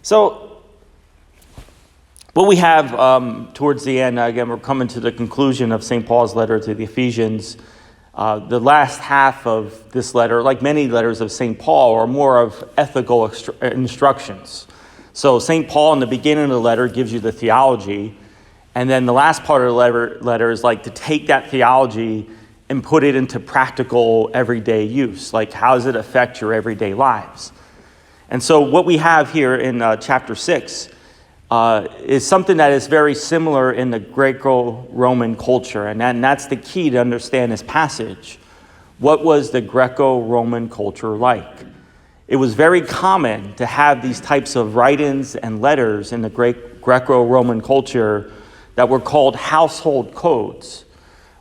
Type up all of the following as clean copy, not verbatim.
So what we have towards the end, again, we're coming to the conclusion of St. Paul's letter to the Ephesians. The last half of this letter, like many letters of St. Paul, are more of ethical instructions. So St. Paul in the beginning of the letter gives you the theology, and then the last part of the letter is like to take that theology and put it into practical everyday use. Like, how does it affect your everyday lives? And so what we have here in chapter 6 is something that is very similar in the Greco-Roman culture. And that's the key to understand this passage. What was the Greco-Roman culture like? It was very common to have these types of write-ins and letters in the Greco-Roman culture that were called household codes,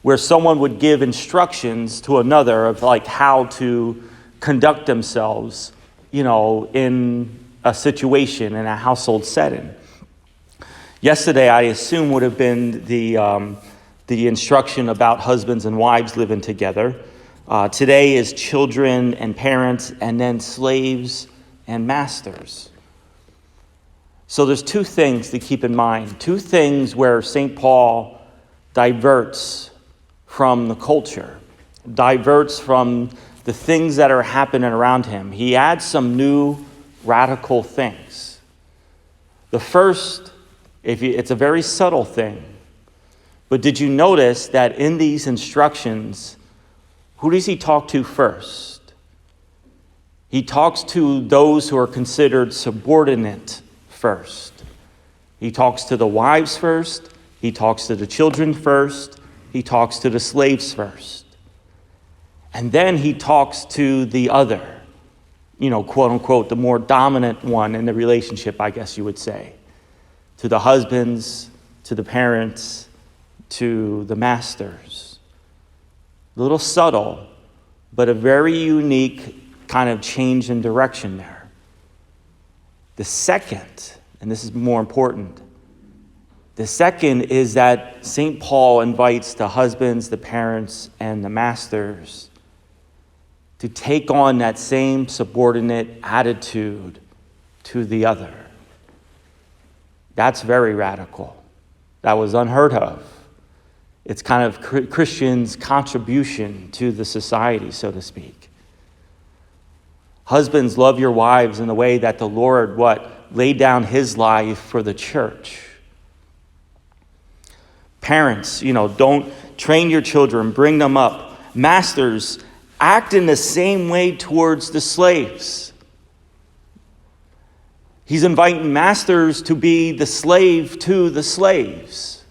where someone would give instructions to another of like how to conduct themselves, in a situation, in a household setting. Yesterday, I assume, would have been the instruction about husbands and wives living together. Today is children and parents, and then slaves and masters. So there's two things to keep in mind. Two things where St. Paul diverts from the culture, diverts from the things that are happening around him. He adds some new radical things. The first, it's a very subtle thing, but did you notice that in these instructions, who does he talk to first? He talks to those who are considered subordinate first. He talks to the wives first. He talks to the children first. He talks to the slaves first. And then he talks to the other, quote unquote, the more dominant one in the relationship, I guess you would say. To the husbands, to the parents, to the masters. A little subtle, but a very unique kind of change in direction there. The second, and this is more important, the second is that St. Paul invites the husbands, the parents, and the masters to take on that same subordinate attitude to the other. That's very radical. That was unheard of. It's kind of Christians' contribution to the society, so to speak. Husbands, love your wives in the way that the Lord, laid down his life for the church. Parents, don't train your children, bring them up. Masters, act in the same way towards the slaves. He's inviting masters to be the slave to the slaves.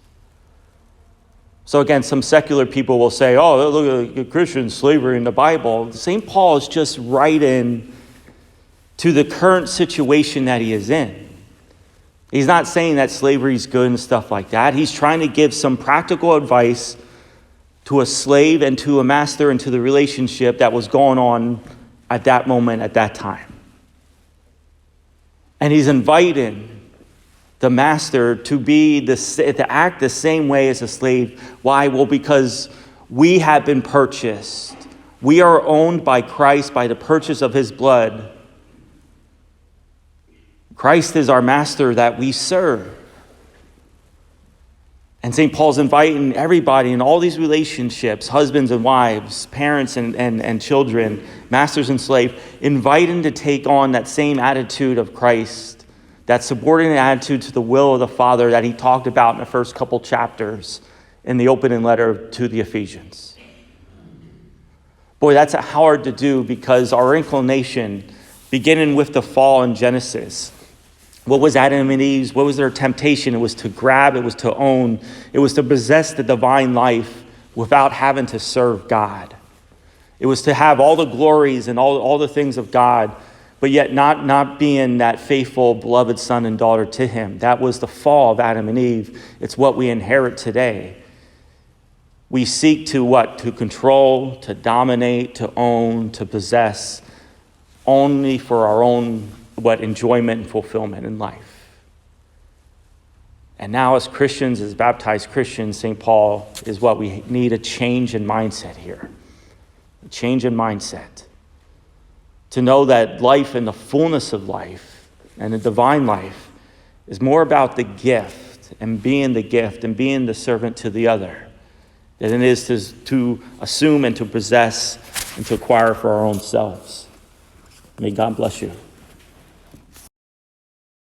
So again, some secular people will say, oh, look at Christian slavery in the Bible. St. Paul is just right in to the current situation that he is in. He's not saying that slavery is good and stuff like that. He's trying to give some practical advice to a slave and to a master and to the relationship that was going on at that moment, at that time. And he's inviting the master to act the same way as a slave. Why? Well, because we have been purchased. We are owned by Christ by the purchase of his blood. Christ is our master that we serve. And St. Paul's inviting everybody in all these relationships, husbands and wives, parents and children, masters and slaves, inviting to take on that same attitude of Christ, that subordinate attitude to the will of the Father that he talked about in the first couple chapters in the opening letter to the Ephesians. Boy, that's hard to do because our inclination, beginning with the fall in Genesis, what was Adam and Eve's? What was their temptation? It was to grab, it was to own, it was to possess the divine life without having to serve God. It was to have all the glories and all the things of God, but yet not being that faithful, beloved son and daughter to him. That was the fall of Adam and Eve. It's what we inherit today. We seek to what? To control, to dominate, to own, to possess, only for our own enjoyment and fulfillment in life. And now as Christians, as baptized Christians, St. Paul is what we need, a change in mindset here. A change in mindset. To know that life and the fullness of life and the divine life is more about the gift and being the servant to the other than it is to assume and to possess and to acquire for our own selves. May God bless you.